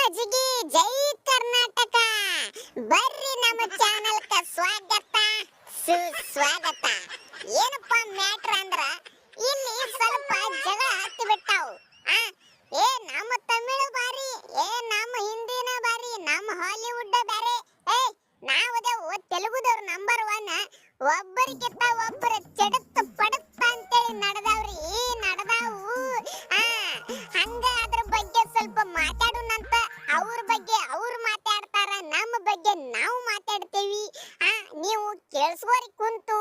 ರಾಜಗಿ ಜೈ ಕರ್ನಾಟಕ. ಬರ್ರಿ ನಮ್ಮ ಚಾನೆಲ್ ಕ ಸ್ವಾಗತ ಸುಸ್ವಾಗತ. ಏನಪ್ಪ ಮ್ಯಾಟ್ರ್ ಅಂದ್ರ ಇಲ್ಲಿ ಸ್ವಲ್ಪ ಜಗಳ ಹತ್ತಿ ಬಿಟ್ಟಾವು. ನಮ್ಮ ತಮಿಳು ಬಾರಿ, ನಮ್ಮ ಹಿಂದಿನ ಬಾರಿ, ನಮ್ಮ ಹಾಲಿವುಡ್ ಬಾರಿ. ನಾವದೇವು ತೆಲುಗುದವ್ರು ನಂಬರ್ 1. ಒಬ್ಬರಿಗಿಂತ ಒಬ್ಬರು ಚೆಡತ್ ಪಡತ್ ಅಂತೇಳಿ ನಡೆದವ್ರಿ. ನಡೆದಾವು ಹಂಗ ಅದ್ರ ಬಗ್ಗೆ ಸ್ವಲ್ಪ ಮಾತಾಡೋಣಂತ. ಅವ್ರ ಬಗ್ಗೆ ಅವ್ರು ಮಾತಾಡ್ತಾರ, ನಮ್ಮ ಬಗ್ಗೆ ನಾವು ಮಾತಾಡ್ತೇವಿ. ನೀವು ಕೇಳಿಸ್ಕೋರಿ ಕುಂತು.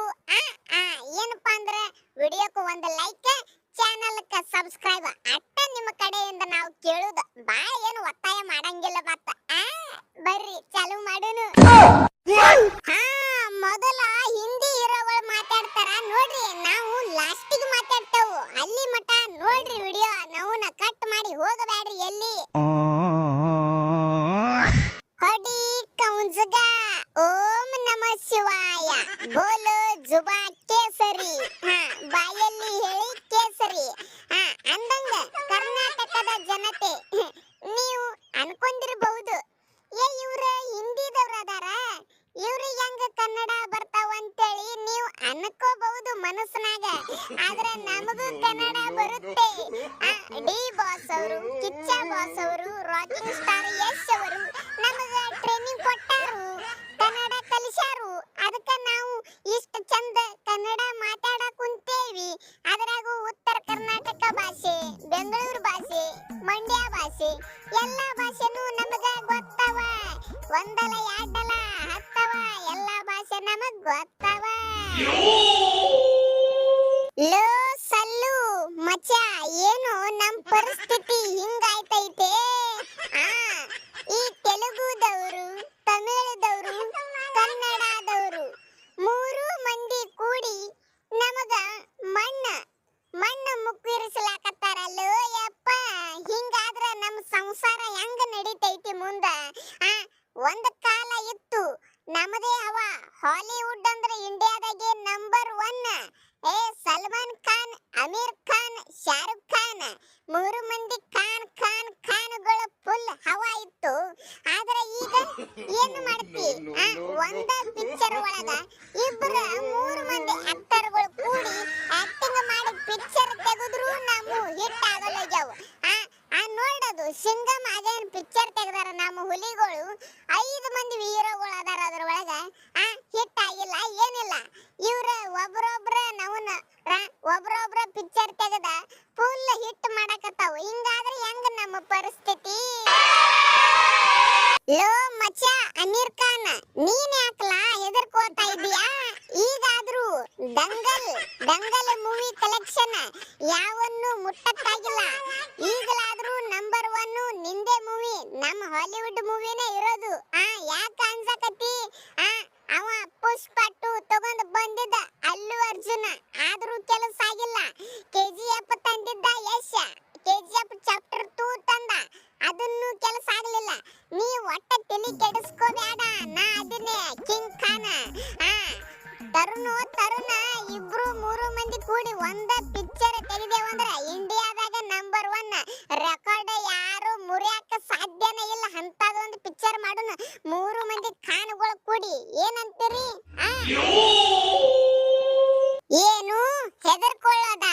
ಏನಪ್ಪಾ ಅಂದ್ರೆ ವಿಡಿಯೋಕ್ಕೆ ಒಂದು ಲೈಕ್, ಚಾನಲ್ ಕ ಸಬ್ಸ್ಕ್ರೈಬ್ ಅಟ್ಟ ನಿಮ್ಮ ಕಡೆಯಿಂದ ನಾವು ಕೇಳುದು. ಬಾಳ ಏನು ಒತ್ತಾಯ ಮಾಡಂಗಿಲ್ಲ. ಮತ್ತ ಬರ್ರಿ ಚಾಲು ಮಾಡೋಣ. ಮೊದಲ ಹಿಂದಿ ಹೀರೋಗಳು ಮಾತಾಡ್ತಾರ ನೋಡ್ರಿ, ನಾವು ಲಾಸ್ಟಿಗೆ ಮಾತಾಡ್ತೇವು. ಅಲ್ಲಿ ಮಟ ನೋಡ್ರಿ ವಿಡಿಯೋ, ನಾವುನ ಕಟ್ ಮಾಡಿ ಹೋಗಬೇಡ್ರಿ ಎಲ್ಲಿ. ಹೊಡಿ ಕೌಂಜಗ ಓಂ ನಮ ಶಿವಾಯ, ಬೋಲೋ ಜುಬಾ ಕೇಸರಿ. ಬಾಯಲ್ಲಿ ಹೇಳಿ ಕೇಸರಿ ಅಂದಂಗ ಕರ್ನಾಟಕದ ಜನತೆ ನೀವು ಅನ್ಕೊಂಡಿರಬಹುದು, ಇವ್ರ ಹಿಂದಿದವ್ರ ಅದಾರ, ಇವ್ರಿಗೆ ಹೆಂಗ ಕನ್ನಡ ಬರ್ತಾವ ಅಂತೇಳಿ ನೀವು ಅನ್ಕೋಬಹುದು ಮನಸ್ಸಿನಾಗ. ಆದ್ರೆ ನಮಗೂ ಕನ್ನಡ ಬರುತ್ತೆ. ಡಿ ಬಾಸ್ ಅವರು, ಕಿಚ್ಚ ಬಾಸ್ ಅವರು, ರಾಕಿಂಗ್ ಸ್ಟಾರ್ ಯಶ್ ಅವರು ನಮಗ ಟ್ರೈನಿಂಗ್ ಕೊಟ್ಟಾರು, ಕನ್ನಡ ಕಲಿಸ್ಯಾರು. ಅದಕ್ಕ ನಾವು ಇಷ್ಟ ಚಂದ ಕನ್ನಡ ಮಾತಾಡಕ್ ಕುಂತೇವಿ. ಅದ್ರಾಗೂ ಉತ್ತರ ಕರ್ನಾಟಕ ಭಾಷೆ, ಬೆಂಗಳೂರು ಭಾಷೆ, ಮಂಡ್ಯ ಭಾಷೆ, ಎಲ್ಲಾ ಭಾಷೆನೂ ನಮಗ ಗೊತ್ತವ. ಒಂದಲ ಎರಡಲ ಹತ್ತವ, ಎಲ್ಲಾ ಭಾಷೆ ನಮಗ್ ಗೊತ್ತವ. ಲೋ ಸಲ್ಲು ಮಚ, ಏನು ನಮ್ ಪರಿಸ್ಥಿತಿ ಹಿಂಗಾಯ್ತೈತೆ. ಈ ತೆಲುಗುದವರು, ತಮಿಳದವರು, ಕನ್ನಡದವರು ಮೂರು ಮಂದಿ ಕೂಡಿ ನಮಗ ಮಣ್ಣ ಮುಕ್ಕಿರಿಸಲಾಕತ್ತಾರಲ್ಲೋ ಯಪ್ಪ. ಹಿಂಗಾದ್ರ ನಮ್ಮ ಸಂಸಾರ ಹೆಂಗ ನಡೀತೈತಿ ಮುಂದ? ಒಂದ ಕಾಲ ಇತ್ತು ನಮದೇ ಹವ. ಹಾಲಿವುಡ್ ಅಂದ್ರೆ ಇಂಡಿಯಾದಾಗೆ ನಂಬರ್ 1. ಸಲ್ಮಾನ್ ಖಾನ್, ಅಮೀರ್ ಖಾನ್, ಶಾರುಖ್ ಖಾನ್, ಮೂರು ಮಂದಿ ಖಾನ್ಗಳ ಫುಲ್ ಹವಾ ಇತ್ತು. ಆದ್ರೆ ಈಗ ಏನು ಮಾಡ್ತಿ? ಒಂದ ಪಿಕ್ಚರ್ ಒಳಗ ಮೂರು ಮಂದಿ ಆಕ್ಟರ್ಗಳು ಕೂಡಿ ಆಕ್ಟಿಂಗ್ ಮಾಡಿ ಪಿಕ್ಚರ್ ತೆಗೆದ್ರು ನಾವು ಹಿಟ್ ಆಗಲ್ಲೋಗ್ಯಾವ. ನೋಡೋದು ಸಿಂಗಮ್ ಅದೇನ್ ಪಿಕ್ಚರ್ ತೆಗೆದಾರ ನಮ್ಮ ಹುಲಿಗಳು. 5 ಮಂದಿ ಹೀರೋಗಳು ಅದಾರ ಅದ್ರೊಳಗ. ಹಿಟ್ ಆಗಿಲ್ಲ, ಏನಿಲ್ಲ. ಇವ್ರ ಒಬ್ರೊಬ್ರ ಪಿಕ್ಚರ್ ತೆಗೆದ ಫುಲ್ ಹಿಟ್ ಮಾಡಕತ್ತಾವ. ಹಿಂಗಾದ್ರೆ ಹೆಂಗ ನಮ್ಮ ಪರಿಸ್ಥಿತಿ? ಲೋ ಮಚ್ಚ ಅಮೀರ್ ಖಾನ್, ನೀನ್ ಯಾಕಲಾ ಹೆದರ್ಕೋತಾ ಇದೀಯಾ? ಈಗಾದ್ರೂ ದಂಗಲ್ ಮೂವಿ ಕಲೆಕ್ಷನ್ ಯಾವನ್ನು ಮುಟ್ಟಕ್ಕಾಗಿಲ್ಲ. ಈಗಲಾದ್ರೂ ನಂಬರ್ 1 ನಿಂದೆ ಮೂವಿ, ನಮ್ಮ ಹಾಲಿವುಡ್ ಮೂವಿನೇ ಇರೋದು. ಯಾಕ ಅನ್ಸಕತ್ತಿ? ಅವ ಪುಷ್ಪ 2 ತಗೊಂಡ್ ಬಂದಿದ್ದ ಅಲ್ಲು ಅರ್ಜುನ, ಆದ್ರೂ ಕೆಲಸ ಆಗಿಲ್ಲ. KGF ತಂದಿದ್ದ ಯಶ್, KGF ಚಾಪ್ಟರ್ 2 ತಂದ, ಅದನ್ನು ಕೆಲಸ ಆಗಲಿಲ್ಲ. ನೀ ಒಟ್ಟ ತಲೆ ಕೆಡಿಸ್ಕೋಬೇಡ, ನಾ ಅದನ್ನೇ ಕಿಂಗ್ ಖಾನ್. ತರುಣ ಇಬ್ರು ಮೂರು ಮಂದಿ ಕೂಡಿ ಒಂದ ಪಿಕ್ಚರ್ ತೆಗೆದೇವಂದ್ರ ಇಂಡಿಯಾದಾಗ ನಂಬರ್ 1 ರೆಕಾರ್ಡ್ ಯಾರು ಮುರಿಯಾಕ ಸಾಧ್ಯನೇ ಇಲ್ಲ. ಅಂತದೊಂದು ಪಿಕ್ಚರ್ ಮಾಡೋಣ ಮೂರು ಮಂದಿ ಖಾನ್ಗಳು ಕೂಡಿ. ಏನಂತೀರಿ? ಏನು ಹೆದರ್ಕೊಳ್ಳೋದ?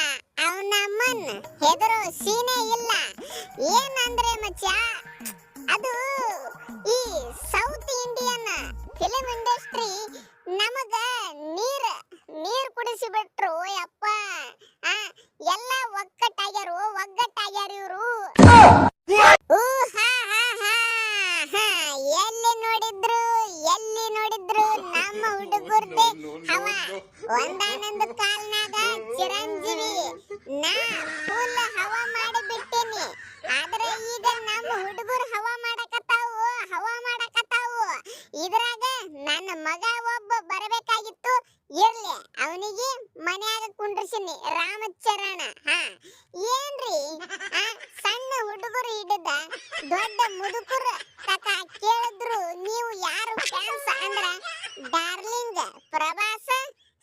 ಅವನಮ್ಮನ್ ಹೆದರೋ ಸೀನೆ ಇಲ್ಲ. ಏನಂದ್ರೆ ಮಚ್ಚ, ಅದು ಈ ಸೌತ್ ಇಂಡಿಯನ್ ಫಿಲ್ಮ್ ಇಂಡಸ್ಟ್ರಿ ನಮಗ ನೀರ್ ಕುಡಿಸಿ ಬಿಟ್ರು ಯಪ್ಪ. ಎಲ್ಲ ಒಗ್ಗಟ್ಟಾಗ್ಯಾರು ಇವರು. ಎಲ್ಲಿ ನೋಡಿದ್ರು ನಮ್ಮ ಹುಡುಗರ್ದೆ ಹವ. ಒಂದಾನೊಂದು ಕಾಲ್ನಾಗ ಚಿರಂಜೀವಿ ನಾ ಫುಲ್ ಹವಾ ಮಾಡಿ ಬಿಟ್ಟೇನಿ. ಆದ್ರೆ ಈಗ ನಮ್ಮ ಹುಡುಗರು ಹವಾ ಮಾಡಕತ್ತಾವು. ಇದ್ರಾಗ ನನ್ನ ಮಗ ಒಬ್ಬ ಬರಬೇಕಾಗಿತ್ತು. ಇರ್ಲಿ, ಅವನಿಗೆ ಮನ್ಯಾಗ ಕುಂಡ್ರಿಸಿನಿ ರಾಮಚರಣ. ಏನ್ರಿ ಸಣ್ಣ ಹುಡುಗರು ಹಿಡಿದ ದೊಡ್ಡ ಮುದುಕರು ತಕ ಕೇಳಿದ್ರು ನೀವು ಯಾರು ಫ್ಯಾನ್ಸ್ ಅಂದ್ರ darling Prabhas,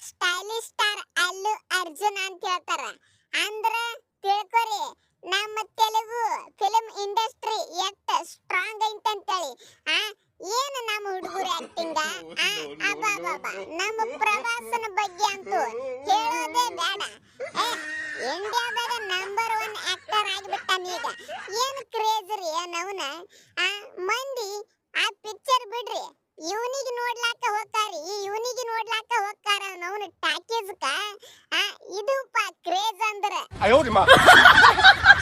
stylish star Allu Arjun ಅಂತ ಹೇಳ್ತಾರ. ಅಂದ್ರ ತಿಳ್ಕೊರಿ ನಮ್ಮ ತೆಲುಗು ಫಿಲ್ಮ್ ಇಂಡಸ್ಟ್ರಿ ಎಷ್ಟ ಸ್ಟ್ರಾಂಗ್ ನಮ್ಮ ಪ್ರವಾಸನ ಬಗ್ಗೆ ಅಂತೂ ಹೇಳೋದೇ ಬೇಡ. ಇಂಡಿಯಾದಾಗ ನಂಬರ್ 1 ಆಕ್ಟರ್ ಆಗಿಬಿಟ್ಟಾನ ಈಗ. ಏನ್ ಕ್ರೇಜ್ ರೀ ನವನ. ಮಂದಿ ಆ ಪಿಕ್ಚರ್ ಬಿಡ್ರಿ, ಇವನಿಗೆ ನೋಡ್ಲಾಕ ಹೋಗ್ತಾರಿ, ಇವನಿಗೆ ನೋಡ್ಲಾಕ ಹೋಗ್ತಾರ ನವನ ಟಾಕೀಸ್ಕ. ಇದು ಕ್ರೇಜ್ ಅಂದ್ರ.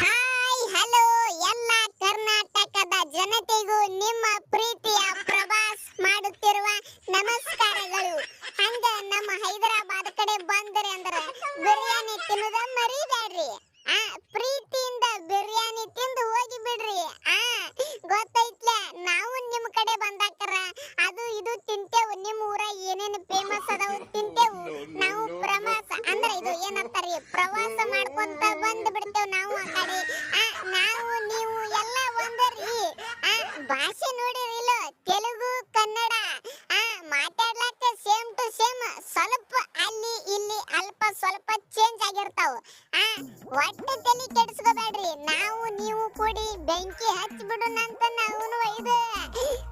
ಹಾಯ್ ಹಲೋ ಎಲ್ಲ ಕರ್ನಾಟಕದ ಜನತೆಗೂ ನಿಮ್ಮ ಪ್ರೀತಿಯ ಪ್ರವಾಸ ಮಾಡುತ್ತಿರುವ ನಮಸ್ಕಾರಗಳು. ಹಂಗ ನಮ್ಮ ಹೈದರಾಬಾದ್ ಕಡೆ ಬಂದ್ರಿ ಅಂದ್ರ ಬಿರಿಯಾನಿ ತಿನ್ನೋದ ಮರಿಬೇಡ್ರಿ. ಪ್ರೀತಿಯಿಂದ ಬಿರಿಯಾನಿ ತಿಂದು ಹೋಗಿ ಬಿಡ್ರಿ. ಗೊತ್ತೈತ್ಲ, ನಾವು ನಿಮ್ ಕಡೆ ಬಂದಾಕರ ಅದು ಇದು ತಿಂತೇವು. ನಿಮ್ಮ ಊರ ಏನೇನು ಫೇಮಸ್ ಅದಾವ ತಿಂತೇವು ನಾವು. ಪ್ರವಾಸ ಅಂದ್ರೆ ಇದು ಏನಂತಾರಿ, ಪ್ರವಾಸ ಮಾಡ್ಕೊಂತ ಬಂದ್ ಬಿಡ್ತೇವ್ ನಾವು ಆ ಕಡೆ. ನಾವು ನೀವು ಎಲ್ಲ ಒಂದರಿ. ಭಾಷೆ ನೋಡಿರಿಲ್ಲ, ತೆಲುಗು ಕನ್ನಡ ಮಾತಾಡ್ಲಾಕ ಸೇಮ್ ಟು ಸೇಮ್. ಸ್ವಲ್ಪ ಅಲ್ಲಿ ಇಲ್ಲಿ ಅಲ್ಪ ಸ್ವಲ್ಪ ಚೇಂಜ್ ಆಗಿರ್ತಾವ. ಒಟ್ಟು ತಲೆ ಕೆಡಿಸ್ಕೋಬೇಡ್ರಿ. ನಾವು ನೀವು ಕೂಡಿ ಬೆಂಕಿ ಹಚ್ಚಿ ಬಿಡೋಣಂತ ನಾವು ಇದು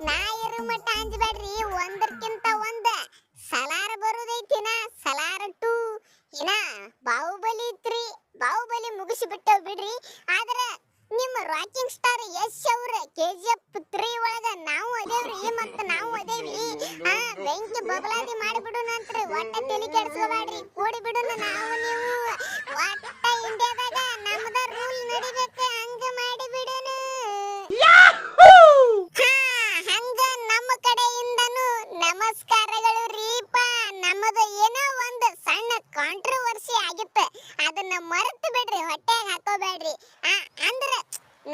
ನಾ ಇರು ಮಟ್ಟ ಅಂಜಬೇಡ್ರಿ. ಒಂದಕ್ಕಿಂತ ಒಂದ ಸಲಾರ ಬರುದೈತಿನ, ಸಲಾರ 2 ಇನ್ನ ಬಾಹುಬಲಿ 3. ಬಾಹುಬಲಿ ಮುಗಿಸಿ ಬಿಟ್ಟವ್ ಬಿಡ್ರಿ. ಆದ್ರ ನಿಮ್ಮ ರಾಕಿಂಗ್ ಸ್ಟಾರ್ ಯಶ್ ಅವ್ರ KGF 3 ಒಳಗ ನಾವು ಅದೇವ್ರಿ, ಮತ್ತ ನಾವು ಅದೇವಿ. ಬೆಂಕಿ ಬಬಲಾದಿ ಮಾಡಿಬಿಡೋಣ ಅಂತ್ರಿ. ಒಟ್ಟ ತಲೆ ಕೆಡಿಸ್ಕೋಬೇಡ್ರಿ, ಕೂಡಿ ಬಿಡೋಣ ನಾವು ನೀವು. ಒಟ್ಟ ಇಂಡಿಯಾದಾಗ ನಮ್ದ ರೂಲ್ ನಡಿಬೇಕು, ಹಂಗ ಮಾಡಿ ಬಿಡೋಣ. ಹಂಗ ನಮ್ಮ ಕಡೆಯಿಂದನು ನಮಸ್ಕಾರಗಳು ರೀಪ. ನಮ್ಮದು ಏನೋ ಒಂದು ಸಣ್ಣ ಕಾಂಟ್ರವರ್ಸಿ ಆಗಿತ್ತು, ಅದನ್ನ ಮರೆತು ಬಿಡ್ರಿ, ಹೊಟ್ಟೆಗೆ ಹಾಕೋಬೇಡ್ರಿ. ಅಂದ್ರ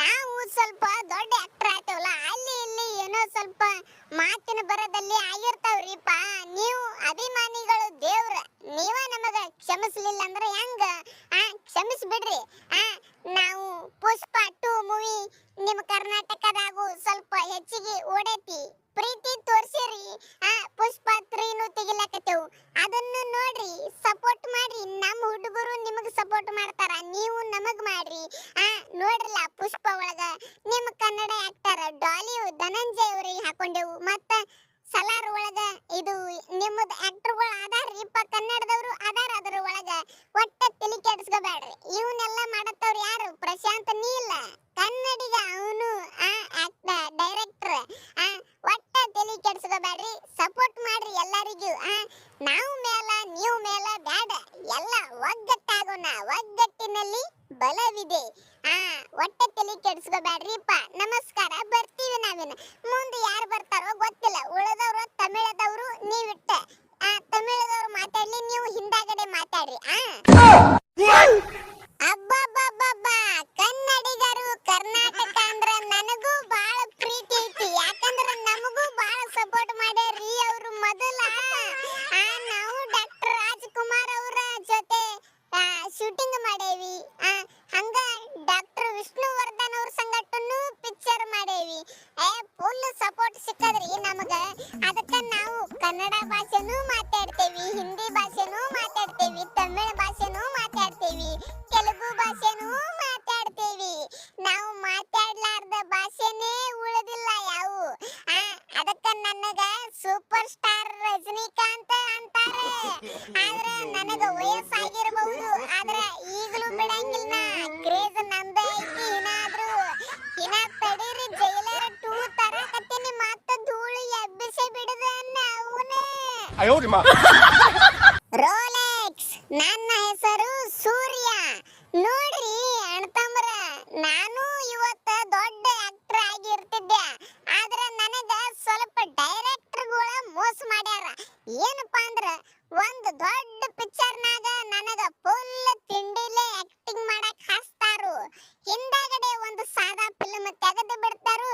ನಾವು ಸ್ವಲ್ಪ ದೊಡ್ಡ ಆಕ್ಟರ್ ಆಯ್ತವಲ್ಲ, ಅಲ್ಲಿ ಇಲ್ಲಿ ಏನೋ ಸ್ವಲ್ಪ ಮಾತಿನ ಬರದಲ್ಲಿ ಆಗಿರ್ತಾವ್ರಿಪ್ಪ. ನೀವು ಅಭಿಮಾನಿಗಳು ದೇವ್ರ, ನೀವ ನಮಗ ಕ್ಷಮಿಸ್ಲಿಲ್ಲ ಅಂದ್ರೆ ಹೆಂಗ? ಕ್ಷಮಿಸಿ ಬಿಡ್ರಿ. ನಾವು ಪುಷ್ಪ 2 ಮೂವಿ ನಿಮ್ಮ ಕರ್ನಾಟಕದಾಗೂ ಸ್ವಲ್ಪ ಹೆಚ್ಚಿಗೆ ಓಡೈತಿ, ಪ್ರೀತಿ ತೋರ್ಸಿರಿ. ಪುಷ್ಪ 3 ತೆಗಿಲಕತ್ತೇವು, ಅದನ್ನು ನೋಡ್ರಿ, ಸಪೋರ್ಟ್ ಮಾಡ್ರಿ. ನಮ್ಮ ಹುಡುಗರು ನಿಮಗ್ ಸಪೋರ್ಟ್ ಮಾಡ್ತಾರ, ನೀವು ನಮಗ್ ಮಾಡ್ರಿ. ನೋಡ್ರಲ್ಲ, ಪುಷ್ಪ ಒಳಗ ನಿಮ್ಮ ಕನ್ನಡ ಆಕ್ಟರ್ ಡಾಲಿ ಧನಂಜಯ್ ಅವ್ರಿಗೆ ಹಾಕೊಂಡೆವು. ಮತ್ತ ಸಲಾರ್ ಒಳಗ ಇದು ನಿಮ್ಮದ ಆಕ್ಟರ್ಗಳು ಅದಾರ್ರಿಪ್ಪ, ಕನ್ನಡದವರು ಅದಾರ ಅದ್ರ ಒಳಗ. ಒಟ್ಟ ತಲೆ ಕೆಡಿಸ್ಕೋಬೇಡ್ರಿ. ಇವನ್ನೆಲ್ಲ ಮಾಡತ್ತವ್ರು ಯಾರು? ಪ್ರಶಾಂತ್ ನೀಲ್, ಕನ್ನಡಿಗ ಅವನು, ಡೈರೆಕ್ಟರ್. ಒಟ್ಟ ತಲೆ ಕೆಡಿಸ್ಕೋಬೇಡ್ರಿ, ಸಪೋರ್ಟ್ ಮಾಡ್ರಿ ಎಲ್ಲರಿಗೂ. ನಾವು ಮೇಲ ನೀವು ಮೇಲ ಬ್ಯಾಡ, ಎಲ್ಲ ಒಗ್ಗಟ್ಟಾಗೋಣ, ಒಗ್ಗಟ್ಟಿನಲ್ಲಿ ಬಲವಿದೆ. ಒಟ್ಟ ತಲೆ ಕೆಡಿಸ್ಕೋಬೇಡ್ರಿಪ್ಪ. ನಮಸ್ಕಾರ, ಬರ್ತೀವಿ ನಾವಿನ. ಮುಂದೆ ಯಾರು ಬರ್ತಾರೋ ಗೊತ್ತಿಲ್ಲ. ಉಳಿದವರು ತಮಿಳದವರು ನೀವಿಟ್ಟ, ತಮಿಳದವ್ರು ಮಾತಾಡ್ಲಿ, ನೀವು ಹಿಂದಾಗಡೆ ಮಾತಾಡ್ರಿ. ಅಬ್ಬಬ್ಬಬ್ಬಬ್ಬ, ಕನ್ನಡಿಗರು ಕರ್ನಾಟಕ ಅಂದ್ರ ನನಗೂ ಬಹಳ ಪ್ರೀತಿ ಐತಿ. ಯಾಕಂದ್ರ ನಮಗೂ ಬಹಳ ಸಪೋರ್ಟ್ ಮಾಡ್ಯಾರ್ರಿ ಅವರು. ಮೊದಲ ನಾವು ಡಾಕ್ಟರ್ ರಾಜ್ಕುಮಾರ್ ಅವರ ಜೊತೆ ಶೂಟಿಂಗ್ ಮಾಡೇವಿ. ಹಂಗ ಡಾಕ್ಟರ್ ವಿಷ್ಣುವರ್ಧನ್ ಅವ್ರ ಸಂಗಟನು ಪಿಕ್ಚರ್ ಮಾಡೇವಿ. ಫುಲ್ ಸಪೋರ್ಟ್ ಸಿಕ್ಕದ್ರಿ ನಮಗ. ಅದಕ್ಕ ನಾವು ಕನ್ನಡ ಭಾಷೆನೂ ಮಾತಾಡ್ತೇವಿ, ಹಿಂದಿ ಭಾಷೆನೂ ಮಾತಾಡ್ತೇವಿ, ತಮಿಳ ಭಾಷೆನೂ ಮಾತಾಡ್ತೇವಿ, ತೆಲುಗು ಭಾಷೆನೂ ಮಾತಾಡ್ತೇವಿ. ನಾವು ಮಾತಾಡ್ಲಾರ್ದ ಭಾಷೆನೇ ಉಳಿದಿಲ್ಲ ಯಾವು. ಅದಕ್ಕ ನನಗ ಸೂಪರ್ ಸ್ಟಾರ್ ರಜನಿಕಾಂತ್ ಅಂತಾರೆ. ಆದ್ರ ನನಗ ವಯಸ್ಸಾಗಿರಬಹುದು, ಆದ್ರ ಈಗಲೂ ಬಿಡಂಗಿಲ್ಲ. ಕ್ರೇಜ್ ನಮ್ದ ಐತಿ. ಇನ್ನ ತಡೀರಿ, ಜೈಲರ್ 2 ತರಕತ್ತೀನಿ, ಮತ್ತ ಧೂಳು ಎಬ್ಬಿಸಿ ಬಿಡದ ಅವನೇ. ರೋಲೆಕ್ಸ್, ನನ್ನ ಹೆಸರು ಸೂರ್ಯ. ನೋಡ್ರಿ ಅಣ್ತಂಬ್ರ, ನಾನು ಇವತ್ತ ದೊಡ್ಡ ಆಕ್ಟರ್ ಆಗಿರ್ತಿದ್ದೆ. ಆದ್ರ ನನಗ ಸ್ವಲ್ಪ ಡೈರೆಕ್ಟರ್ಗಳ ಮೋಸ ಮಾಡ್ಯಾರ. ಏನಪ್ಪಾ ಅಂದ್ರ, ಒಂದು ದೊಡ್ಡ ಪಿಕ್ಚರ್ನಾಗ ನನಗ ಫುಲ್ ತಿಂಡಿಲೆ ಆಕ್ಟಿಂಗ್ ಮಾಡಕ್ ಹಾಸ್ತಾರು. ಹಿಂದಾಗಡೆ ಒಂದು ಸಾದಾ ಫಿಲ್ಮ್ ತೆಗೆದು ಬಿಡ್ತಾರು.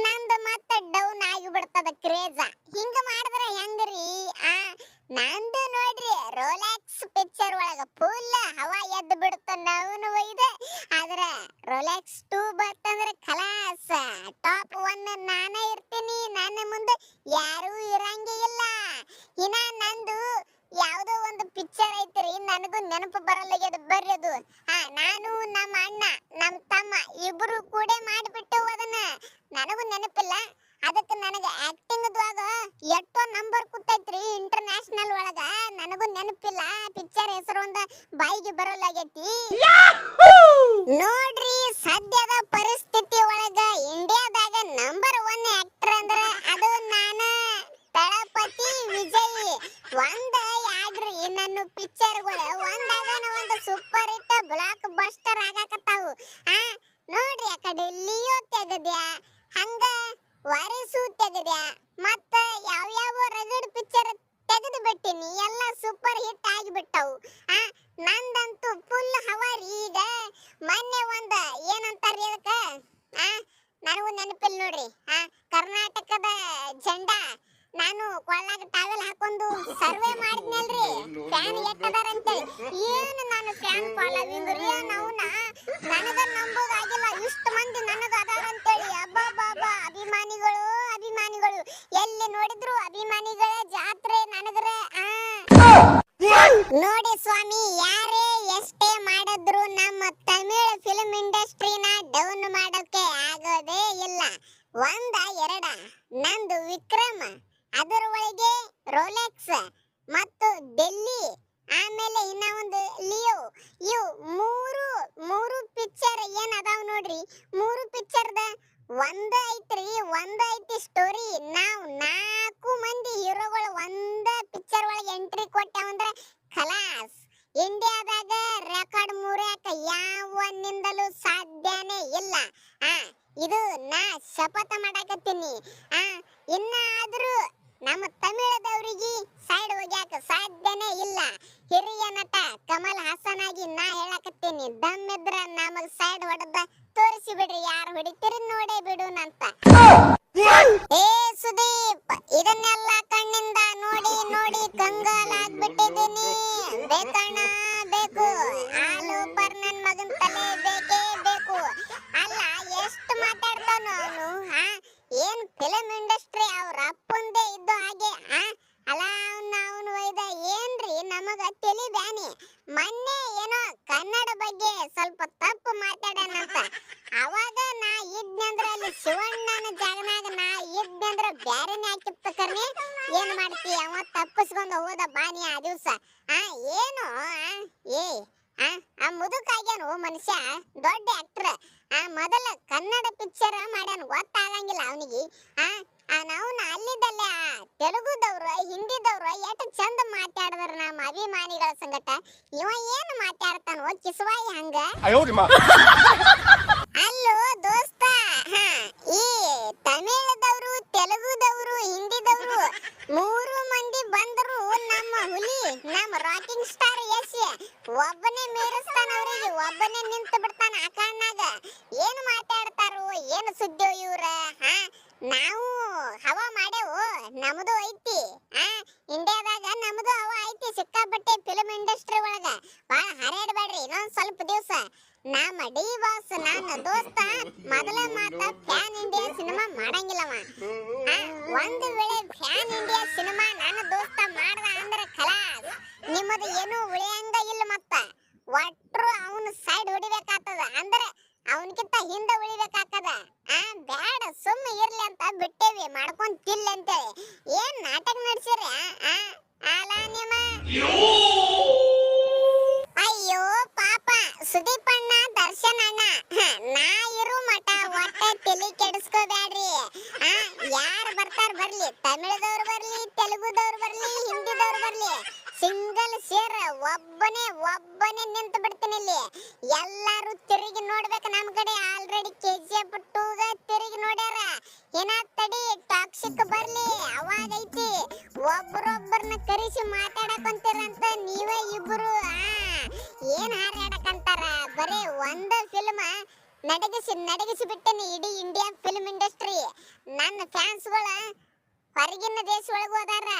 ನಂದು ಮತ್ತೆ ಡೌನ್ ಆಗಿ ಬಿಡ್ತದ ಕ್ರೇಜ. ಹಿಂಗ ಮಾಡಿದ್ರೆ ಹೆಂಗ್ರಿ? ನಂದು ನೋಡ್ರಿ, ರೋಲೆಕ್ಸ್ ಪಿಕ್ಚರ್ ಒಳಗ ಫುಲ್ ಹವಾ ಎದ್ದು ಬಿಡುತ್ತ ನಾವು ಒಯ್ದ. ಆದ್ರ ರೋಲೆಕ್ಸ್ 2 ಬರ್ತಂದ್ರ ಖಲಾಸ್, ಟಾಪ್ 1 ನಾನೇ ಇರ್ತೀನಿ. ನನ್ನ ಮುಂದೆ ಯಾರೂ ಇರಂಗೇ ಇಲ್ಲ. ಇನ್ನ ನಂದು ಯಾವ್ದೋ ಒಂದು ಪಿಕ್ಚರ್ ಐತ್ರಿ, ನನಗೂ ನೆನಪು ಬರಲ್ಲಾಗ್ಯದ. ಬರ್ರದು ನಾನು ನಮ್ಮ ಅಣ್ಣ ನಮ್ಮ ತಮ್ಮ ಇಬ್ರು ಕೂಡ ಮಾಡಿಬಿಟ್ಟು ಅದನ್ನ, ನನಗೂ ನೆನಪಿಲ್ಲ. ಅದಕ್ಕೆ ನನಗೆ ಆಕ್ಟಿಂಗ್ ದ್ವಾಗ ಎಷ್ಟೋ ನಂಬರ್ ಕೂತೈತ್ರಿ ಇಂಟರ್ನ್ಯಾಷನಲ್ ಇಂಟರ್ನ್ಯಾಷನಲ್ ಒಳಗ ನನಗೂ ನೆನಪಿಲ್ಲ ಪಿಕ್ಚರ್ ಹೆಸರು ಒಂದ ಬಾಯಿಗೆ ಬರಲಾಗೈತಿ ನೋಡ್ರಿ ಸದ್ಯದ ಪರಿಸ್ಥಿತಿ ಒಳಗ ಇಂಡಿಯಾದಾಗ ನಂಬರ್ 1 ಆಕ್ಟರ್ ಅಂದ್ರ ಅದು ನಾನ ತಳಪತಿ ವಿಜಯ್ ಒಂದ ಯಾಡ್ರಿ ನನ್ನ ಪಿಕ್ಚರ್ಗಳು ಒಂದಾಗನ ಒಂದು ಸೂಪರ್ ಹಿಟ್ ಬ್ಲಾಕ್ ಬಸ್ಟರ್ ಆಗಾಕತ್ತಾವು ನೋಡ್ರಿ ಆ ಕಡೆ ಲಿಯೋ ತೆಗದ್ಯಾ ಹಂಗ ವಾರಿಸು ತೆಗದ್ಯಾ ಮತ್ತ ಯಾವ ರಗಡ್ ಪಿಕ್ಚರ್ ತೆಗೆದು ಬಿಟ್ಟಿನಿ ಎಲ್ಲ ಸೂಪರ್ ಹಿಟ್ ಆಗಿಬಿಟ್ಟವು ನಂದಂತೂ ಫುಲ್ ಹವಾರಿ ಈಗ ಮೊನ್ನೆ ಒಂದ ಏನಂತಾರ ಅದಕ್ಕ ನನಗೂ ನೆನಪಿಲ್ಲ ನೋಡ್ರಿ ಕರ್ನಾಟಕದ ಜೆಂಡಾ ನಾನು ಕೊಳ್ಳಾಗ ಟಾವೆಲ್ ಹಾಕೊಂಡು ಸರ್ವೆ ಮಾಡಿದ್ನಲ್ರಿ ಫ್ಯಾನ್ ಎಟ್ಟದಾರ ಅಂತೇಳಿ ಏನು ನಾನು ಫ್ಯಾನ್ ಫಾಲೋವಿಂಗ್ ರೀ ನಾವುನ ನನಗ ನಂಬೋದಾಗಿಲ್ಲ ಇಷ್ಟು ಮಂದಿ ನನಗ ಅದಾರ ಅಂತೇಳಿ ಅಬ್ಬಬ್ಬಬ್ಬ ಅಭಿಮಾನಿಗಳು ಎಲ್ಲಿ ನೋಡಿದ್ರು ಅಭಿಮಾನಿಗಳ ಜಾತ್ರೆ ನನಗರ ನೋಡಿ ಸ್ವಾಮಿ ಯಾರೇ ಎಷ್ಟೇ ಮಾಡಿದ್ರು ನಮ್ಮ ತಮಿಳ್ ಫಿಲ್ಮ್ ಇಂಡಸ್ಟ್ರಿನ ಡೌನ್ ಮಾಡೋಕೆ ಆಗೋದೇ ಇಲ್ಲ ಒಂದ ಎರಡ ನಂದು ವಿಕ್ರಮ್ ಅದರ ಒಳಗೆ ರೋಲೆಕ್ಸ್ ಮತ್ತು ಡೆಲ್ಲಿ ಆಮೇಲೆ ಇನ್ನ ಒಂದು ಲಿಯೋ ಇವು ಮೂರು ಪಿಕ್ಚರ್ ಏನ್ ಅದಾವ್ ನೋಡ್ರಿ ಮೂರು ಪಿಕ್ಚರ್ದ ಒಂದ ಐತಿ ಸ್ಟೋರಿ ನಾವು 4 ಮಂದಿ ಹೀರೋಗಳು ಒಂದ ಪಿಕ್ಚರ್ ಒಳಗೆ ಎಂಟ್ರಿ ಕೊಟ್ಟೆವಂದ್ರ ಖಲಾಸ್ ಇಂಡಿಯಾದಾಗ ರೆಕಾರ್ಡ್ ಮುರಿಯಾಕ ಯಾವನಿಂದಲೂ ಸಾಧ್ಯನೇ ಇಲ್ಲ ಇದು ನಾ ಶಪಥ ಮಾಡಾಕತ್ತೀನಿ ಇನ್ನಾದ್ರೂ ನಮ್ಮ ತಮಿಳದವರಿಗೆ ಸೈಡ್ ಹೋಗ್ಯಾಕ ಸಾಧ್ಯನೇ ಇಲ್ಲ ಹಿರಿಯ ನಟ ಕಮಲ್ ಹಾಸನ್ ಆಗಿ ನಾ ಹೇಳಾಕತ್ತೀನಿ ದಮ್ಮಿದ್ರ ನಮಗ್ ಸೈಡ್ ಹೊಡೆದ ತೋರಿಸಿ ಬಿಡ್ರಿ ಯಾರು ಹೊಡಿತೀರಿ ನೋಡೇ ಬಿಡುನಂತ ಏ ಸುದೀಪ್ ಇದನ್ನೆಲ್ಲ ಕಣ್ಣಿಂದ ನೋಡಿ ಕಂಗಾಲಾಗ್ಬಿಟ್ಟಿದ್ದೀನಿ ಬೇಕಣ್ಣ ಬೇಕು ಆಲೋಪರ್ ನನ್ ಮಗನ್ ತಲೆ ಬೇಕೇ ಬೇಕು ಅಲ್ಲ ಎಷ್ಟು ಮಾತಾಡ್ತಾನೋ ಅವನು ಏನ್ ಫಿಲಂ ಇಂಡಸ್ಟ್ರಿ ಅವ್ರ ಅಪ್ಪಂದೇ ಇದ್ದು ಹಾಗೆ ಅಲ್ಲ ಅವನು ಒಯ್ದ ಏನ್ರಿ ನಮಗ ತಲಿ ಬ್ಯಾನಿ ಮೊನ್ನೆ ಏನೋ ಕನ್ನಡ ಬಗ್ಗೆ ಸ್ವಲ್ಪ ತಪ್ಪು ಮಾತಾಡನಂತ ಅವಾಗ ನಾ ಇದ್ನಂದ್ರ ಅಲ್ಲಿ ಶಿವಣ್ಣನ ಜಾಗನಾಗ ನಾ ಇದ್ನಂದ್ರ ಬ್ಯಾರೆನೇ ಹಾಕಿತ್ತ ಕರ್ನಿ ಏನ್ ಮಾಡ್ತಿ ಅವ ತಪ್ಪಿಸ್ಕೊಂಡು ಹೋದ ಬಾನಿ ಆ ದಿವಸ ಏನು ಆ ಮುದುಕಾಗ್ಯಾನು ಮನುಷ್ಯ ದೊಡ್ಡ ಆಕ್ಟರ್ ಮೊದಲ ಕನ್ನಡ ಪಿಕ್ಚರ್ ಮಾಡ್ಯಾನ ಗೊತ್ತಾಗಂಗಿಲ್ಲ ಅವನಿಗೆ ನಾವು ಅಲ್ಲಿದ್ದಲ್ಲೇ ತೆಲುಗುದವ್ರು ಹಿಂದಿದವ್ರು ಎಷ್ಟು ಚಂದ ಮಾತಾಡಿದ್ರ ನಮ್ಮ ಅಭಿಮಾನಿಗಳ ಸಂಗಟ ಇವ ಏನು ಮಾತಾಡ್ತಾನೋ ಕಿಸವಾಯಿ ಹಂಗ ಅಲ್ಲೋ ದೋಸ್ತ ಈ ತಮಿಳದವರು ತೆಲುಗುದವರು ಹಿಂದಿದವರು 3 ಮಂದಿ ಬಂದರು ನಮ್ಮ ಹುಲಿ ನಮ್ಮ ರಾಕಿಂಗ್ ಸ್ಟಾರ್ ಯಶ್ ಒಬ್ಬನೇ ಮೀರಿಸ್ತಾನ ಅವರಿಗೆ ಒಬ್ಬನೇ ನಿಂತು ಬಿಡ್ತಾನ ಆ ಕಣ್ಣಾಗ ಏನು ಮಾತಾಡ್ತಾರೋ ಏನು ಸುದ್ದಿ ಇವ್ರ ನಾವು ಹವಾ ಮಾಡೇವು ನಮ್ದು ಐತಿ ಇಂಡಿಯಾದಾಗ ನಮ್ದು ಹವಾ ಐತಿ ಸಿಕ್ಕಾಪಟ್ಟೆ ಫಿಲ್ಮ್ ಇಂಡಸ್ಟ್ರಿ ಒಳಗ ಬಾಳ ಹರಡಬೇಡ್ರಿ ಇನ್ನೊಂದ್ ಸ್ವಲ್ಪ ದಿವಸ ನಮ್ಮ ಡಿ ಬಾಸ್ ನನ್ನ ದೋಸ್ತ ಮೊದಲ ಮಾತ ಫ್ಯಾನ್ ಇಂಡಿಯಾ ಸಿನಿಮಾ ಮಾಡಂಗಿಲ್ಲವ ಒಂದು ವೇಳೆ ಫ್ಯಾನ್ ಇಂಡಿಯಾ ಸಿನಿಮಾ ನನ್ನ ದೋಸ್ತ ಮಾಡ್ದ ಅಂದ್ರೆ ಖಲಾಸ್ ನಿಮ್ಮದು ಏನು ಉಳಿಯಂಗ ಇಲ್ಲ ಮತ್ತ ಒಟ್ರು ಅವನು ಸೈಡ್ ಹೊಡಿಬೇಕಾಗ್ತದ ಅಂದ್ರೆ ಅವನಕ್ಕಿಂತ ಹಿಂದೆ ಉಳಿಬೇಕಾಗ್ತದ ಬ್ಯಾಡ ಸುಮ್ಮ ಇರ್ಲಿ ಅಂತ ಬಿಟ್ಟೇವಿ ಮಾಡ್ಕೊಂಡ್ ತಿಲ್ಲ ಅಂತೇಳಿ ಏನ್ ನಾಟಕ ನಡ್ಸಿರಿ ಅಲ ನಿಮ್ಮ ಅಯ್ಯೋ ಪಾಪ ಸುದೀಪ್ ಅಣ್ಣ ದರ್ಶನ್ ಅಣ್ಣ ನಾ ಇರು ಮಠ ಒಟ್ಟ ತಲೆ ಕೆಡಿಸ್ಕೋಬ್ಯಾಡ್ರಿ ಯಾರು ಬರ್ತಾರ ಬರ್ಲಿ ತಮಿಳದವ್ರು ಬರ್ಲಿ ತೆಲುಗುದವ್ರು ಬರ್ಲಿ ಹಿಂದಿದವ್ರು ಬರ್ಲಿ ಸಿಂಗಲ್ ಸೇರ್ ಒಬ್ಬನೇ ನಿಂತು ಬಿಡ್ತೀನಿ ಇಲ್ಲಿ ಎಲ್ಲಾರು ತಿರುಗಿ ನೋಡ್ಬೇಕು ನಮ್ ಕಡೆ ಆಲ್ರೆಡಿ KGF 2 ತಿರುಗಿ ನೋಡ್ಯಾರ ಏನ ತಡಿ ಟಾಕ್ಸಿಕ್ ಬರ್ಲಿ ಅವಾಗೈತಿ ಒಬ್ಬರೊಬ್ಬರನ್ನ ಕರೆಸಿ ಮಾತಾಡಕಂತೀರಂತ ನೀವೇ ಇಬ್ರು ಏನ್ ಹಾರಾಡಕಂತಾರ ಬರೀ ಒಂದ ಫಿಲ್ಮ್ ನಡಗಿಸಿ ಬಿಟ್ಟನಿ ಇಡೀ ಇಂಡಿಯಾ ಫಿಲ್ಮ್ ಇಂಡಸ್ಟ್ರಿ ನನ್ನ ಫ್ಯಾನ್ಸ್ಗಳ ಹೊರಗಿನ ದೇಶ ಒಳಗೂ ಅದಾರ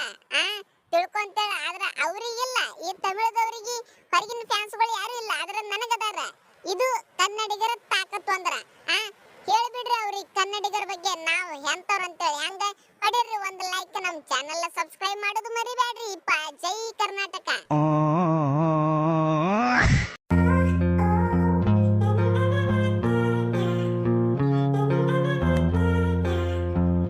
ತಿಳ್ಕೊಂತೇಳ ಆದ್ರ ಅವ್ರಿಗಿಲ್ಲ ಈ ತಮಿಳದವರಿಗೆ ಹೊರಗಿನ ಫ್ಯಾನ್ಸ್ಗಳು ಯಾರು ಇಲ್ಲ ಆದ್ರ ನನಗದಾರ ಇದು ಕನ್ನಡಿಗರ ತಾಕತ್ತು ಅಂದ್ರ ಹೇಳ್ಬಿಡ್ರಿ ಅವ್ರಿಗೆ ಕನ್ನಡಿಗರ ಬಗ್ಗೆ ನಾವು ಎಂತವ್ರ ಅಂತೇಳಿ ಹಂಗ ಹೊಡಿರಿ ಒಂದು ಲೈಕ್ ನಮ್ಮ ಚಾನೆಲ್ ಸಬ್ಸ್ಕ್ರೈಬ್ ಮಾಡೋದು ಮರಿಬೇಡ್ರಿ ಜೈ ಕರ್ನಾಟಕ